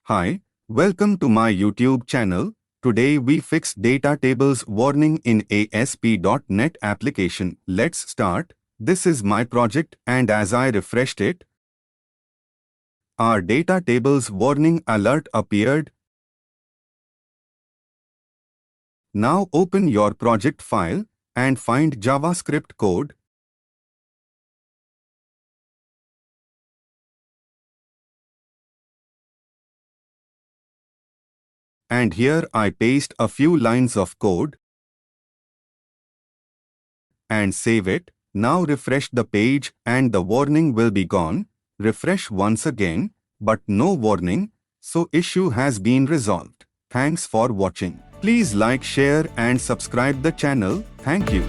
Hi, welcome to my YouTube channel. Today we fix DataTables warning in ASP.NET application. Let's start. This is my project and as I refreshed it, our DataTables warning alert appeared. Now open your project file and find JavaScript code. And here I paste a few lines of code and save it. Now refresh the page and the warning will be gone. Refresh once again, but no warning, so issue has been resolved. Thanks for watching. Please like, share and subscribe the channel. Thank you.